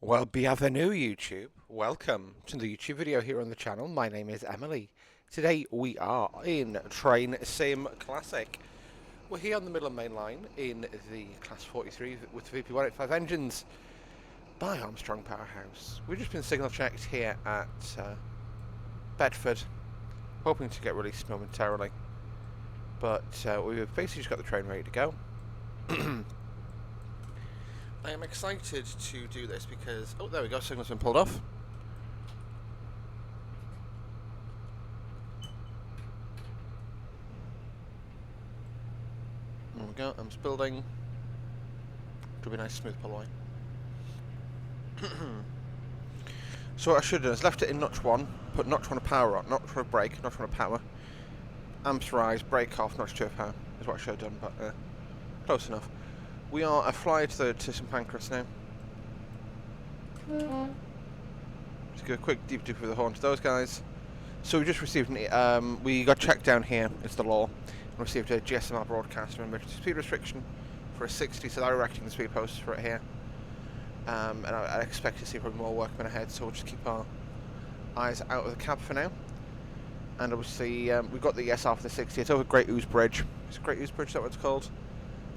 Well, bienvenue YouTube. Welcome to the YouTube video here on the channel. My name is Emily. Today we are in Train Sim Classic. We're here on the Midland Main Line in the Class 43 with VP185 engines by Armstrong Powerhouse. We've just been signal checked here at Bedford, hoping to get released momentarily. But we've basically just got the train ready to go. I am excited to do this because... Oh, there we go, signal's been pulled off. There we go, I'm just building. It'll be a nice smooth pull line. So what I should have done is left it in notch 1, put notch 1 of power on, notch 1 of brake, notch 1 of power. Amps rise, brake off, notch 2 of power is what I should have done, but close enough. We are a fly to St Pancras now. Just go a quick deep dip with the horn to those guys. So we just received, we got checked down here, it's the law, and received a GSMR broadcast of emergency speed restriction for a 60, so they're erecting the speed posts for it here. And I expect to see probably more workmen ahead, so we'll just keep our eyes out of the cab for now. And obviously, we've got the ESR for the 60, it's over Great Ouse Bridge. Is Great Ouse Bridge, is that what it's called?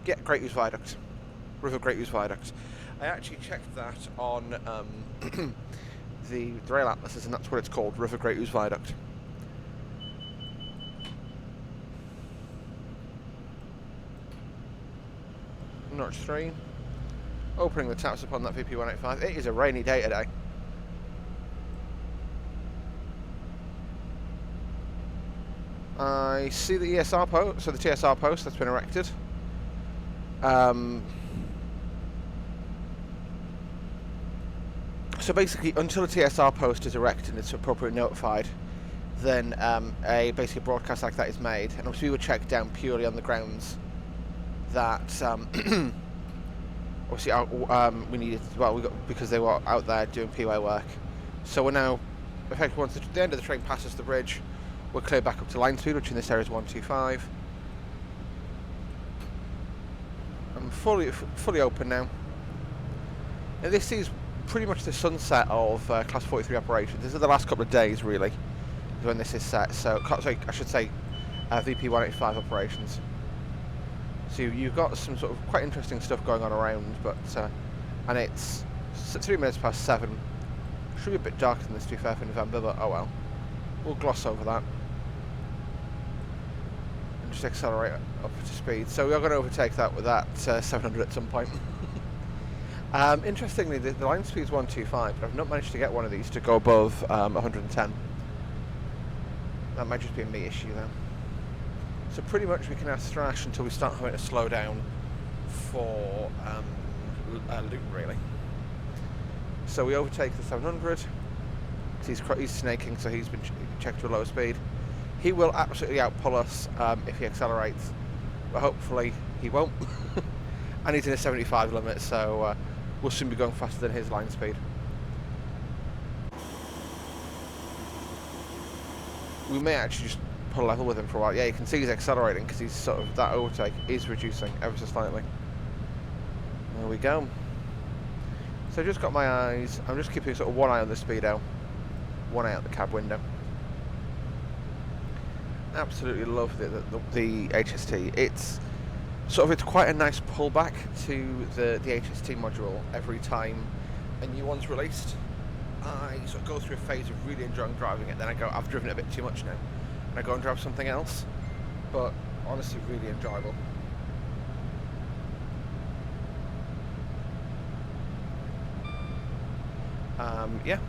Yeah, Great Ouse Viaduct. River Great Ouse Viaduct. I actually checked that on the rail atlases, and that's what it's called, River Great Ouse Viaduct. Notch 3. Opening the taps upon that VP185. It is a rainy day today. I see the ESR post, so the TSR post that's been erected. So basically, until a TSR post is erected and it's appropriately notified, then basically a broadcast like that is made. And obviously we were checked down purely on the grounds that obviously we needed, because they were out there doing PY work. So we're now, effectively, once the end of the train passes the bridge, we're clear back up to line speed, which in this area is 125. I'm fully open now. And this is pretty much the sunset of Class 43 operations. This is the last couple of days, really, when this is set. So, sorry, I should say VP185 operations. So you've got some sort of quite interesting stuff going on around, but and it's 3 minutes past 7. Should be a bit darker than this, to be fair, for November, but oh well. We'll gloss over that. And just accelerate up to speed. So we are going to overtake that with that 700 at some point. Interestingly, the line speed is 125, but I've not managed to get one of these to go above 110. That might just be a me issue, though. So pretty much we can have thrash until we start having to slow down for loop, really. So we overtake the 700. He's snaking, so he's been checked to a low speed. He will absolutely outpull us if he accelerates, but hopefully he won't. And he's in a 75 limit, so we'll soon be going faster than his line speed. We may actually just put a level with him for a while. Yeah, you can see he's accelerating because he's sort of, that overtake is reducing ever so slightly. There we go. So just got my eyes, I'm just keeping sort of one eye on the speedo, one eye out the cab window. Absolutely love the HST. It's quite a nice pullback to the HST module every time a new one's released. I sort of go through a phase of really enjoying driving it, then I go, I've driven it a bit too much now, and I go and drive something else. But honestly, really enjoyable. Yeah.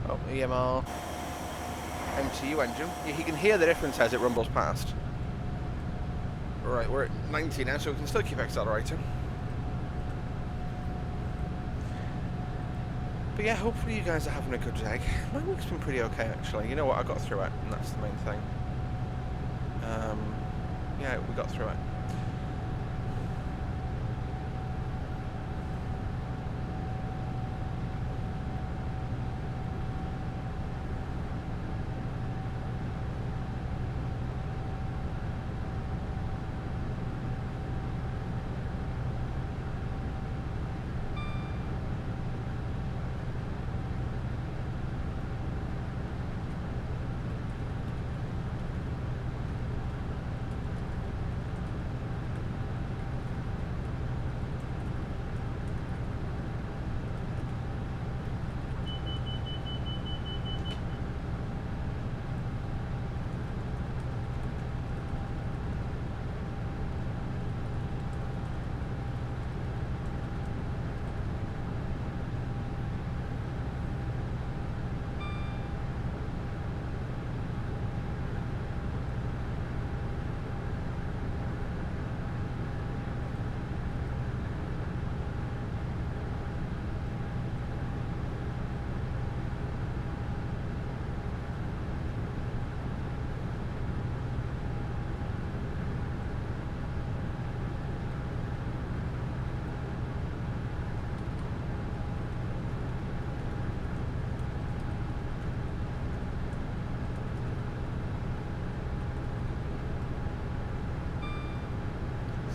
Oh, EMR. MTU engine. You can hear the difference as it rumbles past. Right, we're at 90 now, so we can still keep accelerating. But yeah, hopefully you guys are having a good day. My week's been pretty okay, actually. You know what? I got through it, and that's the main thing. Yeah, we got through it.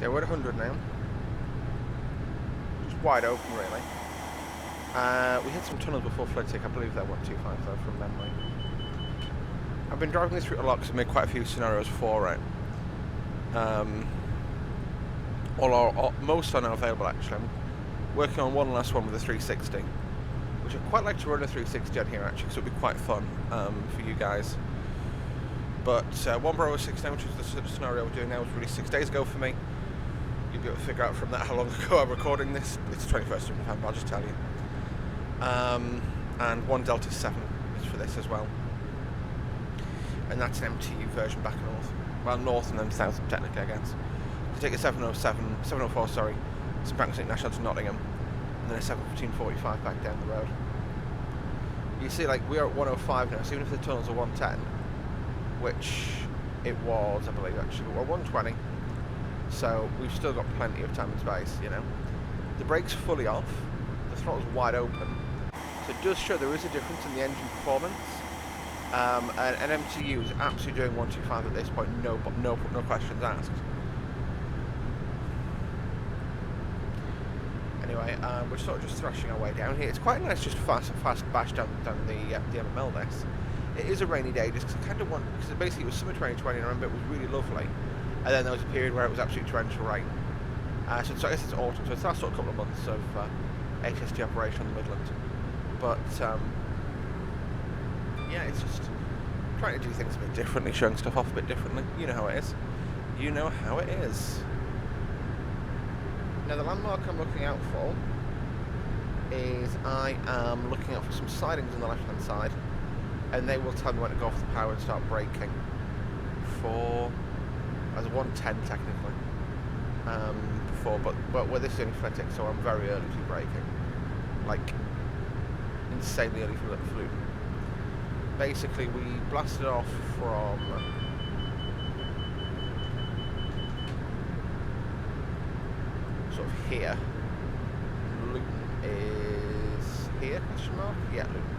So we're at 100 now. Just wide open, really. We hit some tunnels before Flitwick. I believe they're 125 though, from memory. I've been driving this route a lot because I made quite a few scenarios for it. Most are now available, actually. I'm working on one last one with a 360, which I'd quite like to run a 360 on here, actually, because it would be quite fun for you guys. But 1 Bravo 6 now, which is the scenario we're doing now, was released 6 days ago for me. You'll be able to figure out from that how long ago I'm recording this. It's 21st of November, I'll just tell you. And 1 Delta 7 is for this as well. And that's an MTU version back north. Well, north and then south, technically, I guess. So take a 704, sorry, St Pancras International to Nottingham, and then a 715-45 back down the road. You see, like, we are at 105 now, so even if the tunnels are 110, which it was, I believe, actually, we're 120. So we've still got plenty of time and space, you know. The brake's fully off, the throttle's wide open, so it does show there is a difference in the engine performance. An MTU is absolutely doing 125 at this point, no questions asked. Anyway, we're sort of just thrashing our way down here. It's quite nice, just fast bash down the MML this. It is a rainy day, just because I kind of want, because basically it was summer 2020 and I remember it was really lovely. And then there was a period where it was absolutely torrential rain. So I guess it's autumn, so it's the last sort of couple of months of HST operation on the Midland. But, yeah, it's just trying to do things a bit differently, showing stuff off a bit differently. You know how it is. You know how it is. Now, the landmark I'm looking out for is I am looking out for some sidings on the left-hand side, and they will tell me when to go off the power and start braking for... as 110 technically before, but with this only Flitwick, so I'm very early to braking, like insanely early for Flute. Basically, we blasted off from sort of here. Luton is here? Question mark? Yeah, Luton.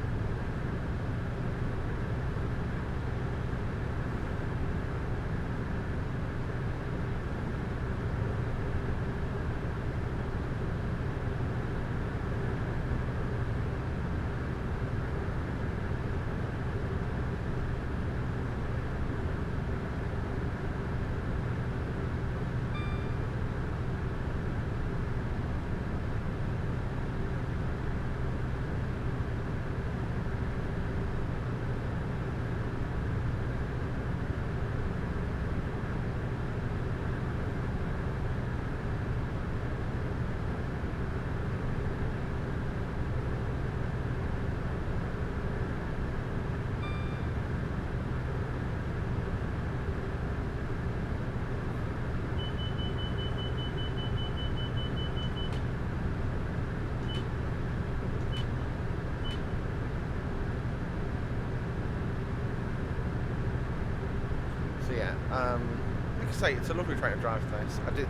Like I say, it's a lovely train to drive this. I did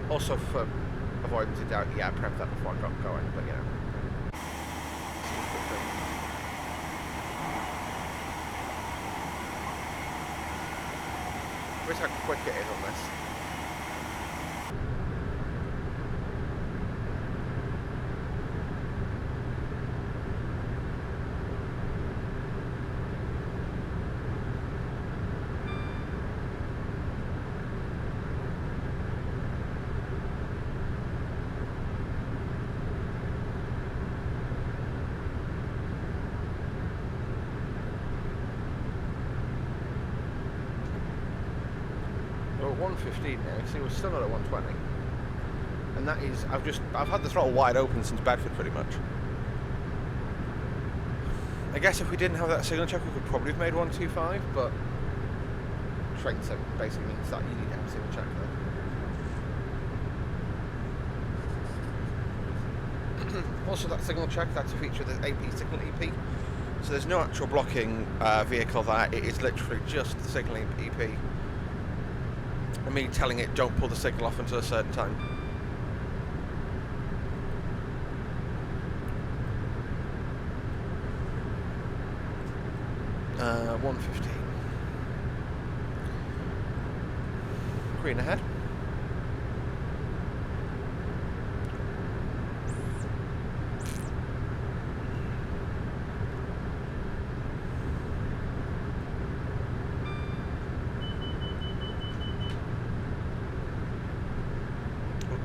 also, for avoidance of doubt, yeah, I prepped that before I got going, but you know. Look how quick it is on this. We're at 115 now, see we're still not at 120. And that is, I've had the throttle wide open since Bedford pretty much. I guess if we didn't have that signal check we could probably have made 125, but train sim basically means that you need to have a signal check there. Also that signal check, that's a feature of the AP signal EP. So there's no actual blocking vehicle there, it is literally just the signalling EP. And me telling it don't pull the signal off until a certain time. Uh, 115. Green ahead.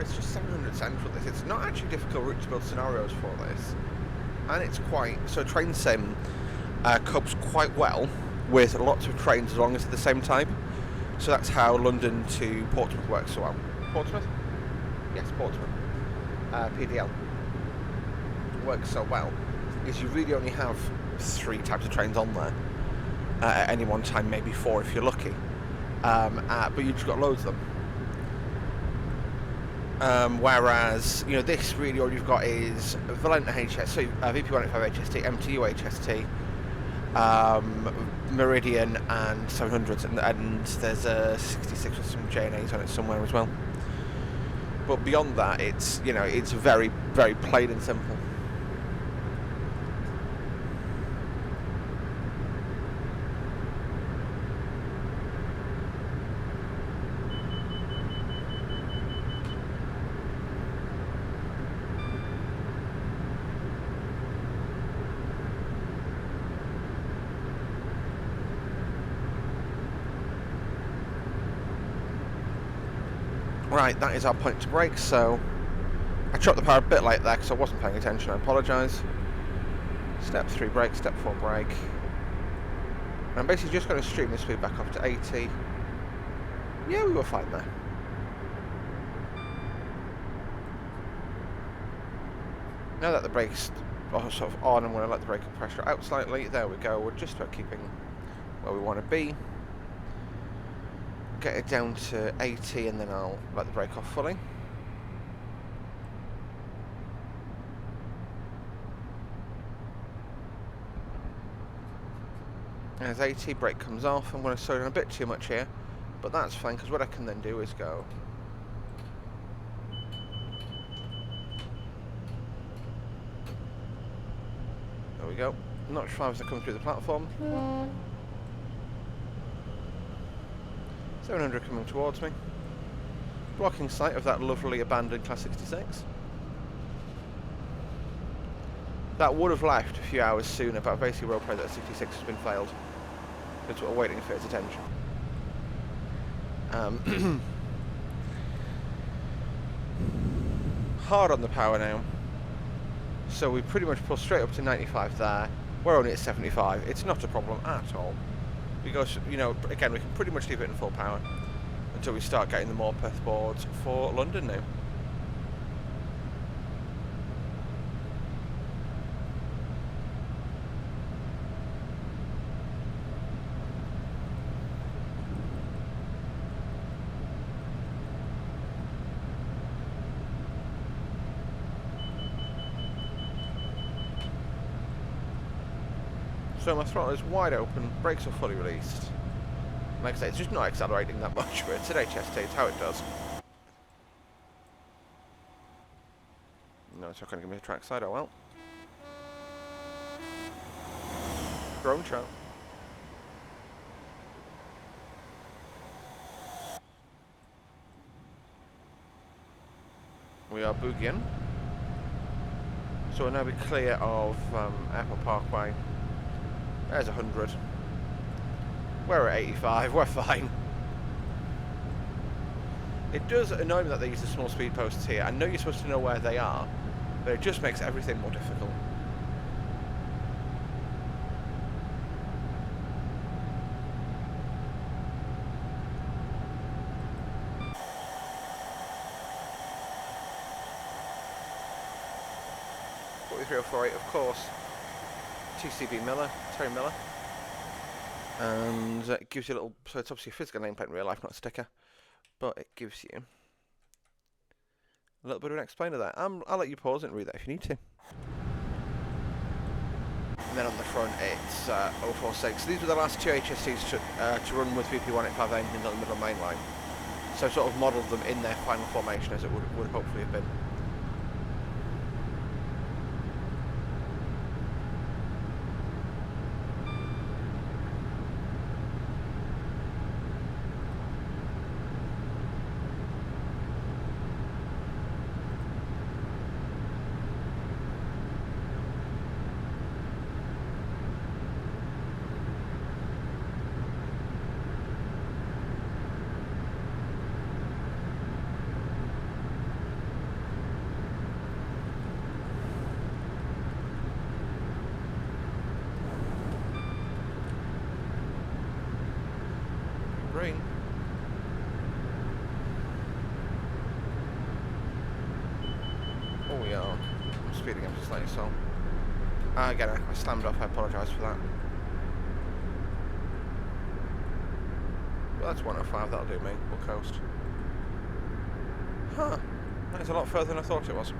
It's just 700 central this. It's not actually difficult route to build scenarios for this. And it's quite, so train sim copes quite well with lots of trains as long as they're the same type. So that's how London to Portsmouth works so well. Portsmouth? Yes, Portsmouth. PDL works so well is you really only have 3 types of trains on there at any one time, maybe 4 if you're lucky. But you've just got loads of them. Whereas, you know, this really all you've got is Valenta HST, so VP185 HST, MTU HST, Meridian and 700s, and there's a 66 with some JNAs on it somewhere as well. But beyond that, it's, you know, it's very, very plain and simple. Right, that is our point to brake, so I chopped the power a bit like that because I wasn't paying attention, I apologise. Step 3 brake, step 4 brake. And I'm basically just going to stream the speed back up to 80. Yeah, we were fine there. Now that the brake's sort of on, I'm going to let the brake pressure out slightly. There we go, we're just about keeping where we want to be. Get it down to 80 and then I'll let the brake off fully. As 80, brake comes off. I'm going to slow down a bit too much here, but that's fine because what I can then do is go. There we go. Notch 5 as I come through the platform. 700 coming towards me. Blocking sight of that lovely abandoned Class 66. That would have left a few hours sooner, but I basically road played that 66 has been failed. That's what we're waiting for its attention. Hard on the power now. So we pretty much pull straight up to 95 there. We're only at 75. It's not a problem at all. Because, you know, again, we can pretty much leave it in full power until we start getting the Morpeth boards for London now. So my throttle is wide open, brakes are fully released. Like I say, it's just not accelerating that much, but it's an HST, it's how it does. No, it's not going to give me a track side, oh well. Drone show. We are boogieing. So we'll now be clear of Airport Parkway. There's 100. We're at 85, we're fine. It does annoy me that they use the small speed posts here. I know you're supposed to know where they are, but it just makes everything more difficult. Of course, TCB Miller, Terry Miller, and it gives you a little, so it's obviously a physical nameplate in real life, not a sticker, but it gives you a little bit of an explainer there. I'll let you pause it and read that if you need to. And then on the front it's 046. So these were the last two HSTs to run with VP185 engines on the middle main line. So sort of modelled them in their final formation as it would hopefully have been. Green. Oh, we are. I'm speeding up just slightly, so. Again, I slammed off, I apologise for that. Well, that's 105, that'll do me. We'll coast. Huh. That's a lot further than I thought it was.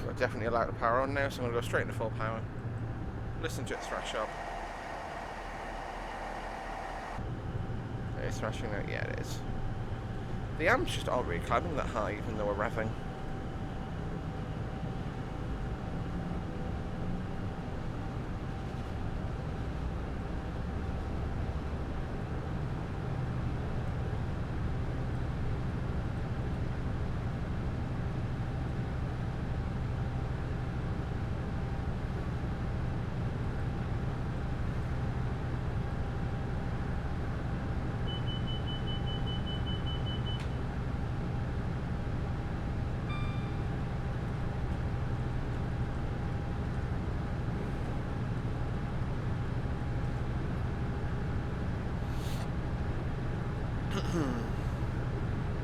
We're definitely allowed to power on now, so I'm going to go straight into full power. Listen to it thrash up. It's thrashing out, yeah it is. The amps just aren't really climbing that high even though we're revving.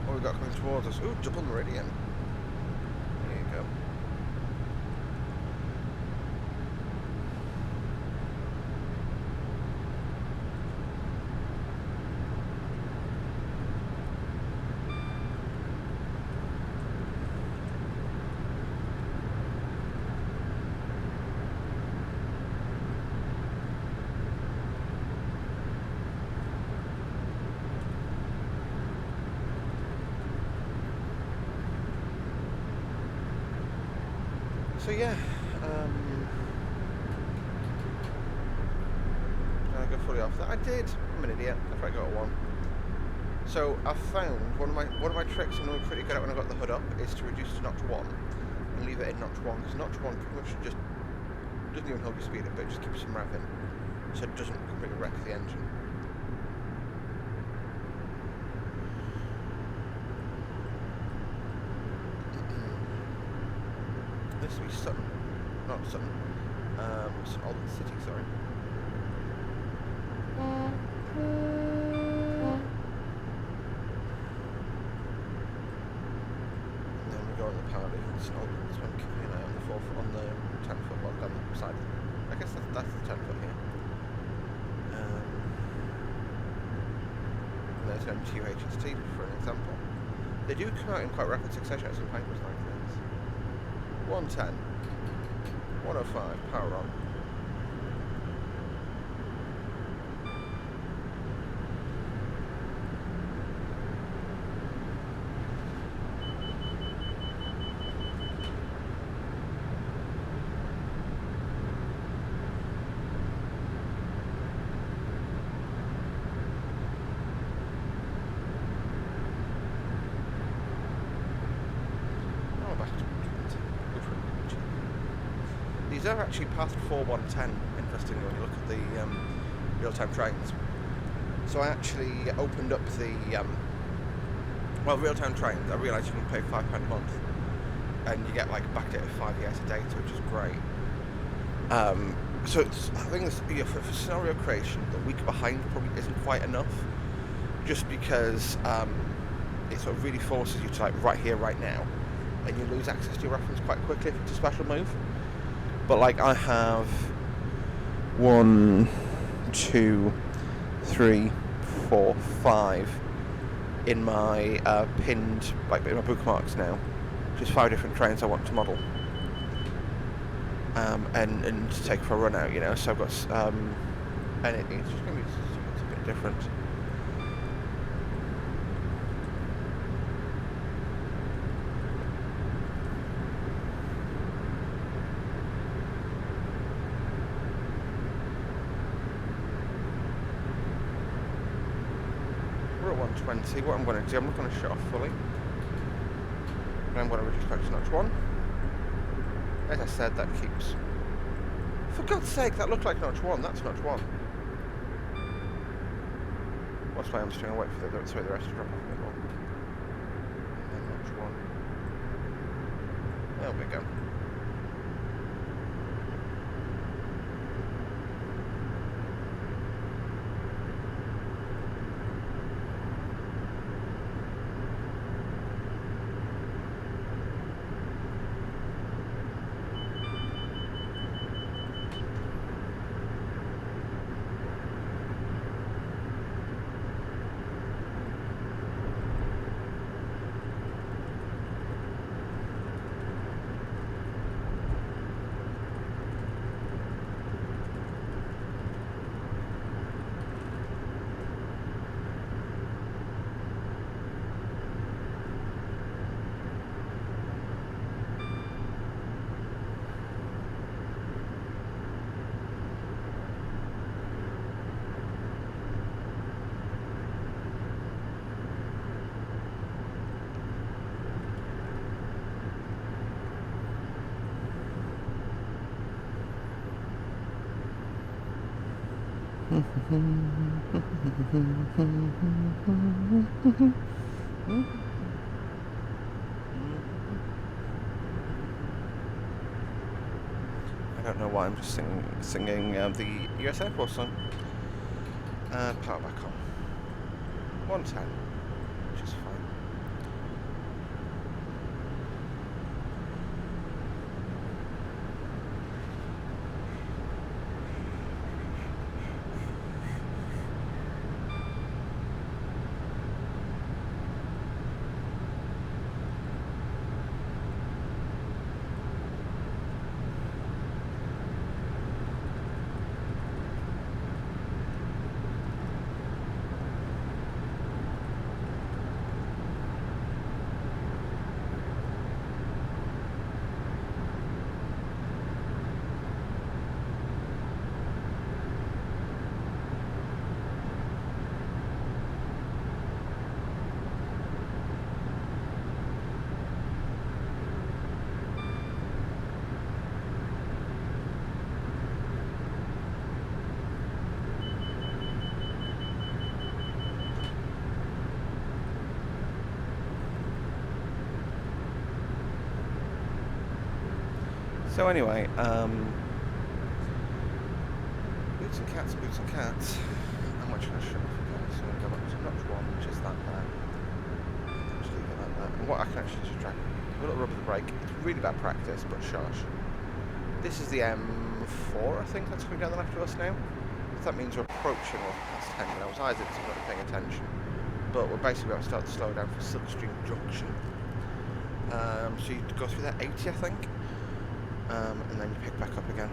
What we got coming towards us? Ooh, double meridian. There you go. So yeah, did I go fully off that? I did. I'm an idiot. I thought I got one. So I found one of my tricks I'm pretty good at when I got the hood up is to reduce to notch 1 and leave it in notch 1, because notch 1 pretty much just doesn't even hold your speed up, it just keeps some revving, so it doesn't completely wreck the engine. This will be Sutton, not Sutton, St Albans City, sorry. And then we go on the power lead in St Albans, so I'm keeping an eye on the 4-foot, on the 10-foot block down the side. I guess that's the 10-foot here. And there's an M2HST for an example. They do come out in quite rapid succession at some papers like this. 110, 105, power on. These are actually past 4110, interestingly, when you look at the real-time trains. So I actually opened up the, real-time trains, I realised you can pay £5 a month, and you get like backdated 5 years of data, which is great. So it's, I think this, for scenario creation, the week behind probably isn't quite enough, just because it sort of really forces you to like right here, right now, and you lose access to your reference quite quickly if it's a special move. But like I have 1, 2, 3, 4, 5 in my pinned, like in my bookmarks now. Just 5 different trains I want to model and to take for a run out, you know. So I've got and it's just going to be it's a bit different. We're at 120. What I'm going to do, I'm not going to shut off fully. And I'm going to reduce back to notch 1. As I said, that keeps... For God's sake, that looked like notch 1. That's notch 1. What's my hamstring? I'll wait for the rest to drop off a bit more. And then notch 1. There we go. I don't know why I'm just singing the US Air Force song. Power back on. 110, which is fine. So anyway, boots and cats, boots and cats. How much can I show off again? So I'm going to go back to notch 1, which is that there. Just leave it like that. And what I can actually just drag a little rub of the brake. It's really bad practice, but shush. This is the M4, I think, that's coming down the left of us now. So that means we're approaching or past 10 miles. Eyes it's not paying attention. But we're basically about to start to slow down for Silkstream Junction. So you go through that 80, I think. And then you pick back up again.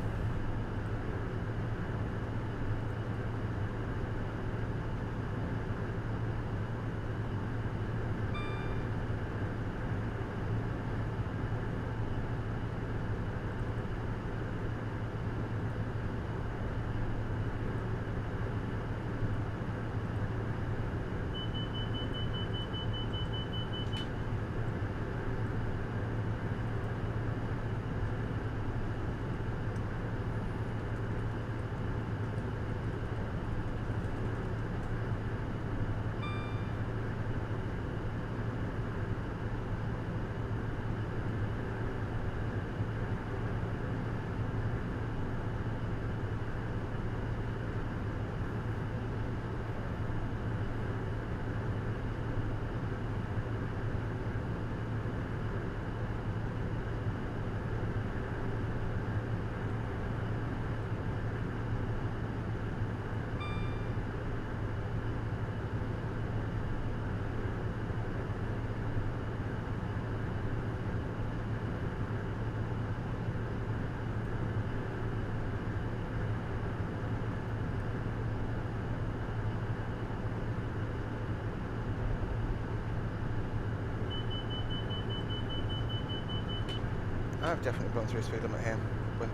I've definitely gone through a speed limit here,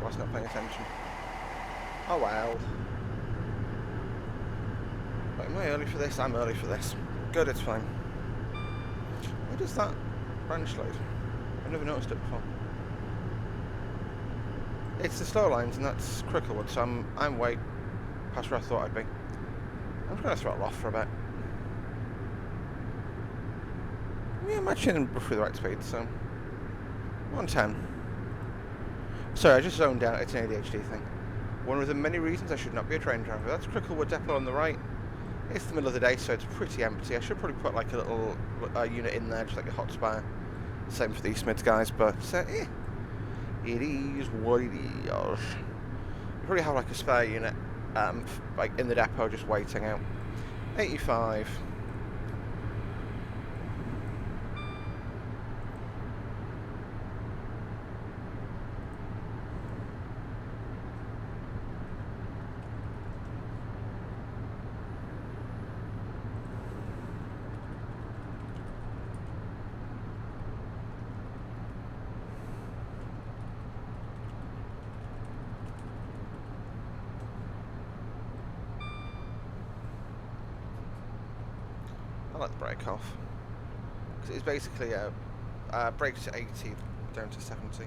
whilst not paying attention. Oh well. But am I early for this? I'm early for this. Good, it's fine. Where does that branch load? I've never noticed it before. It's the slow lines, and that's Cricklewood, so I'm way past where I thought I'd be. I'm just going to throttle off for a bit. Yeah, I'm actually roughly the right speed, so 110. Sorry, I just zoned out. It's an ADHD thing. One of the many reasons I should not be a train driver. That's Cricklewood Depot on the right. It's the middle of the day, so it's pretty empty. I should probably put like a little unit in there, just like a hot spare. Same for the East Mids guys, but it is what it is. You probably have like a spare unit, like in the depot, just waiting out. 85. I like the brake off, because it's basically a brake to 80 down to 70.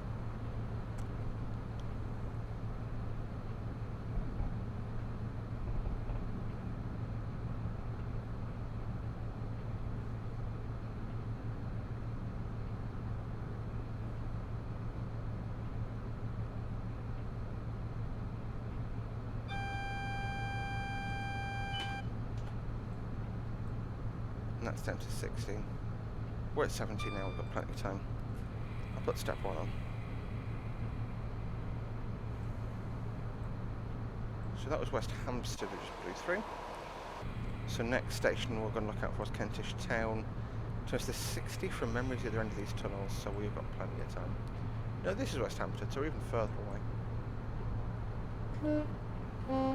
And that's down to 16. We're at 17 now, we've got plenty of time. I'll put step 1 on. So that was West Hampstead that just blew through. So next station we're going to look out for is Kentish Town. So it's the 60 from memory to the other end of these tunnels, so we've got plenty of time. No, this is West Hampstead, so we're even further away.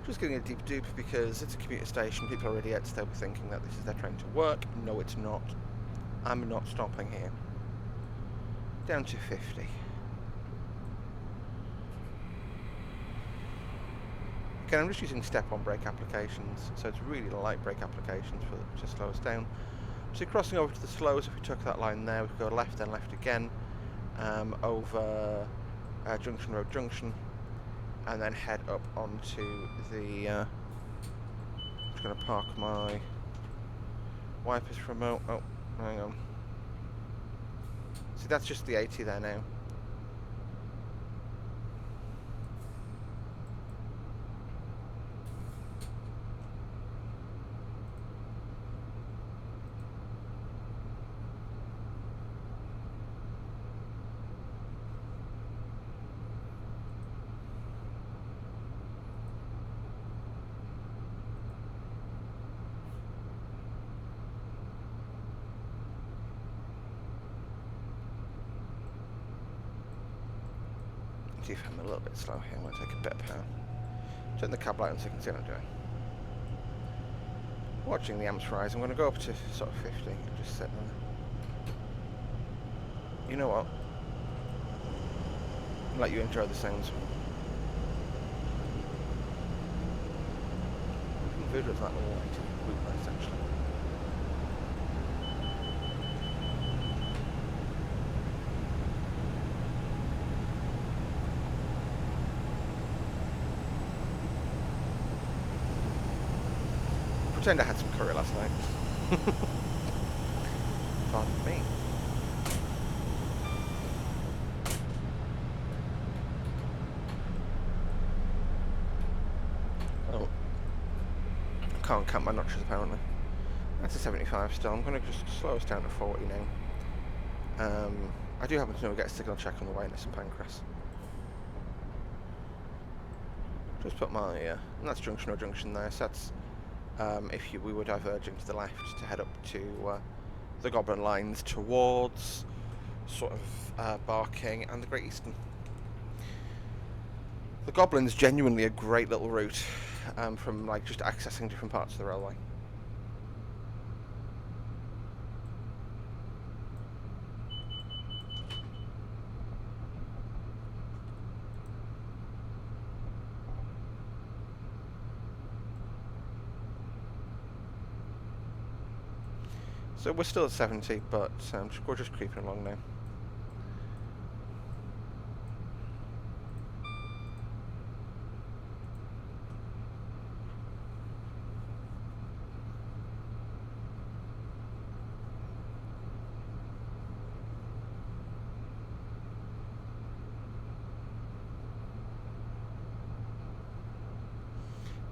Just getting a deep dupe because it's a commuter station, people are idiots, they'll be thinking that this is their train to work. No, it's not. I'm not stopping here. Down to 50. Again, I'm just using step-on brake applications, so it's really light brake applications to slow us down. So crossing over to the slows, if we took that line there, we could go left, then left again, over Junction Road Junction, and then head up onto the... I'm just going to park my wipers for a moment. Oh, hang on. See, that's just the 80 there now. See if I'm a little bit slow here. I'm going to take a bit of power. Turn the cab light on so you can see what I'm doing. Watching the amps rise, I'm going to go up to sort of 50 and just sit there. You know what? I'll let you enjoy the sounds. Videos like all way to nice actually. Pretend I had some curry last night. Pardon me. Oh. Can't count my notches apparently. That's a 75 still. I'm going to just slow us down to 40 now. I do happen to know we get a signal check on the way into St Pancras. Just put my, and that's junction or junction there, so that's if we were diverging to the left to head up to the Goblin lines towards sort of Barking and the Great Eastern. The Goblin's genuinely a great little route from like just accessing different parts of the railway. So we're still at 70, but we're just creeping along now.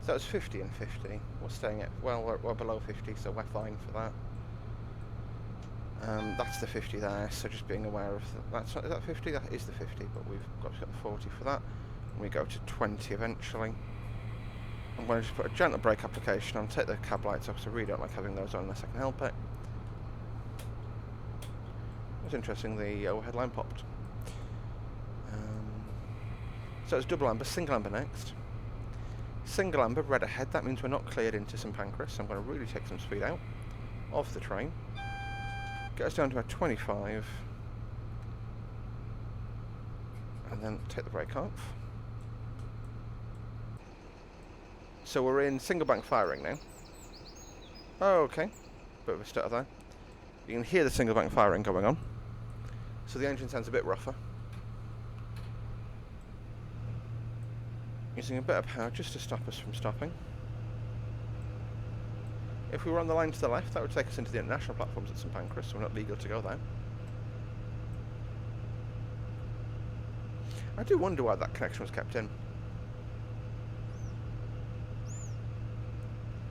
So that was 50 and 50. We're staying at, well, we're below 50, so we're fine for that. That's the 50 there, so just being aware of that. Is that 50? That is the 50, but we've got to get the 40 for that. And we go to 20 eventually. I'm going to just put a gentle brake application on, take the cab lights off, because I really don't like having those on unless I can help it. It's interesting, the overhead line popped. So it's double amber, single amber next. Single amber, red ahead, that means we're not cleared into St Pancras, so I'm going to really take some speed out of the train. Get us down to about 25. And then take the brake off. So we're in single bank firing now. Oh, okay. Bit of a stutter there. You can hear the single bank firing going on. So the engine sounds a bit rougher. Using a bit of power just to stop us from stopping. If we were on the line to the left, that would take us into the international platforms at St Pancras, so we're not legal to go there. I do wonder why that connection was kept in.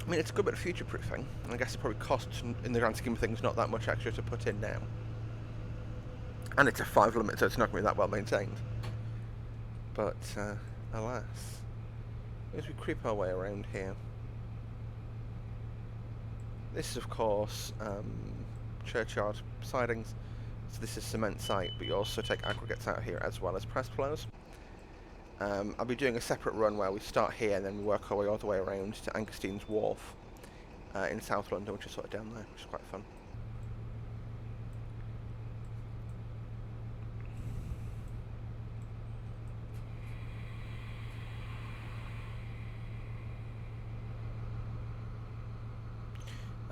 I mean, it's a good bit of future-proofing, and I guess it probably costs, in the grand scheme of things, not that much extra to put in now. And it's a 5 limit, so it's not going to be that well maintained. But, alas. As we creep our way around here. This is, of course, churchyard sidings. So this is cement site, but you also take aggregates out here as well as press flows. I'll be doing a separate run where we start here and then we work our way all the way around to Ankerstein's Wharf in South London, which is sort of down there, which is quite fun.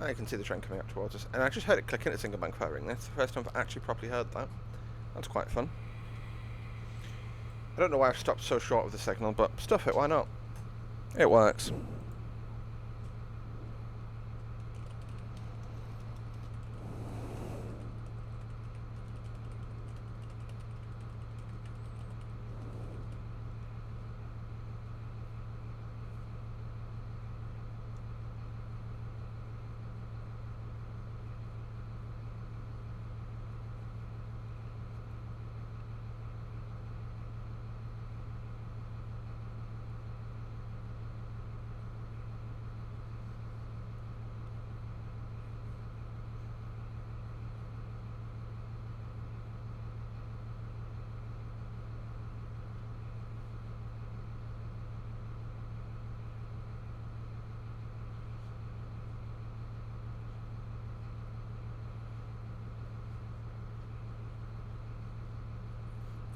You can see the train coming up towards us. And I just heard it click in at single bank firing. That's the first time I've actually properly heard that. That's quite fun. I don't know why I've stopped so short of the signal, but stuff it, why not? It works.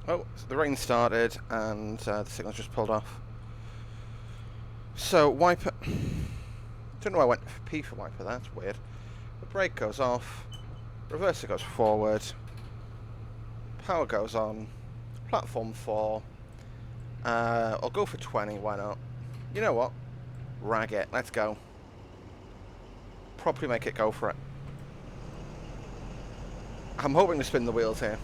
Oh, so the rain started and the signal's just pulled off. So, wiper... Don't know why I went for P for wiper, that's weird. The brake goes off, reverser goes forward, power goes on, platform 4, I'll go for 20, why not? You know what? Rag it, let's go. Properly make it go for it. I'm hoping to spin the wheels here.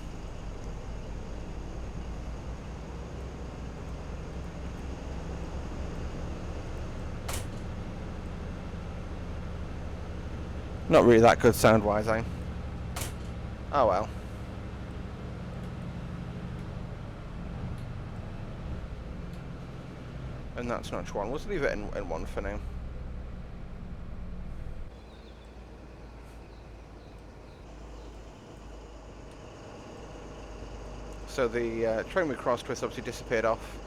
Not really that good sound-wise, eh? Oh well. And that's notch 1. Let's leave it in 1 for now. So the train we crossed with obviously disappeared off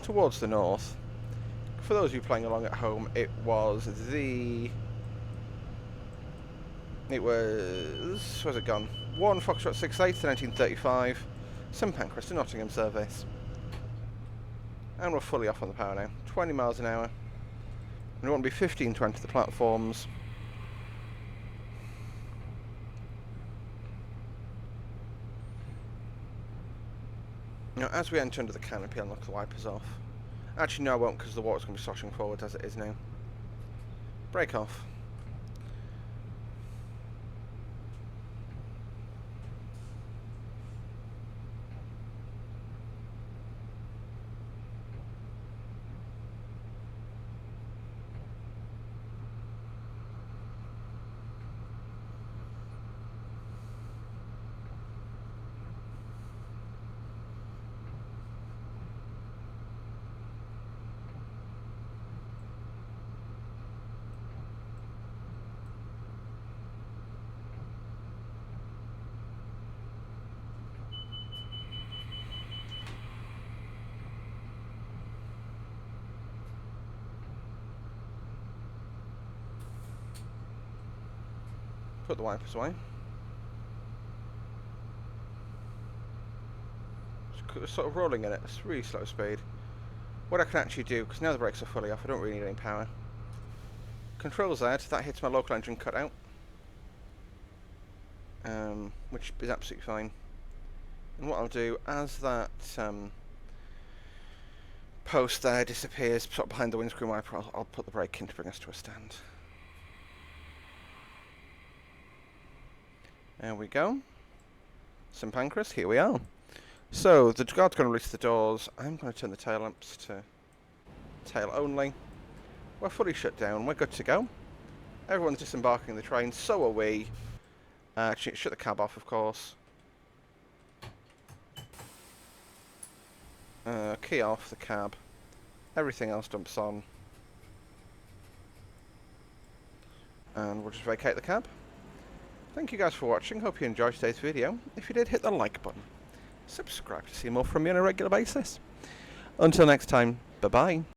towards the north. For those of you playing along at home, it was... where's it gone? 1 Foxtrot 68 to 1935, St Pancras to Nottingham service. And we're fully off on the power now. 20 miles an hour. And we want to be 15 to enter the platforms. Now, as we enter under the canopy, I'll knock the wipers off. Actually, no, I won't, because the water's going to be sloshing forward as it is now. Brake off. Put the wipers away. It's sort of rolling in it. It's really slow speed. What I can actually do, because now the brakes are fully off, I don't really need any power. Control Z, that hits my local engine cutout. Which is absolutely fine. And what I'll do, as that post there disappears sort of behind the windscreen wiper, I'll put the brake in to bring us to a stand. There we go. St Pancras, here we are. So, the guard's going to release the doors. I'm going to turn the tail lamps to tail only. We're fully shut down. We're good to go. Everyone's disembarking the train. So are we. Actually, shut the cab off, of course. Key off the cab. Everything else dumps on. And we'll just vacate the cab. Thank you guys for watching. Hope you enjoyed today's video. If you did, hit the like button. Subscribe to see more from me on a regular basis. Until next time, bye-bye.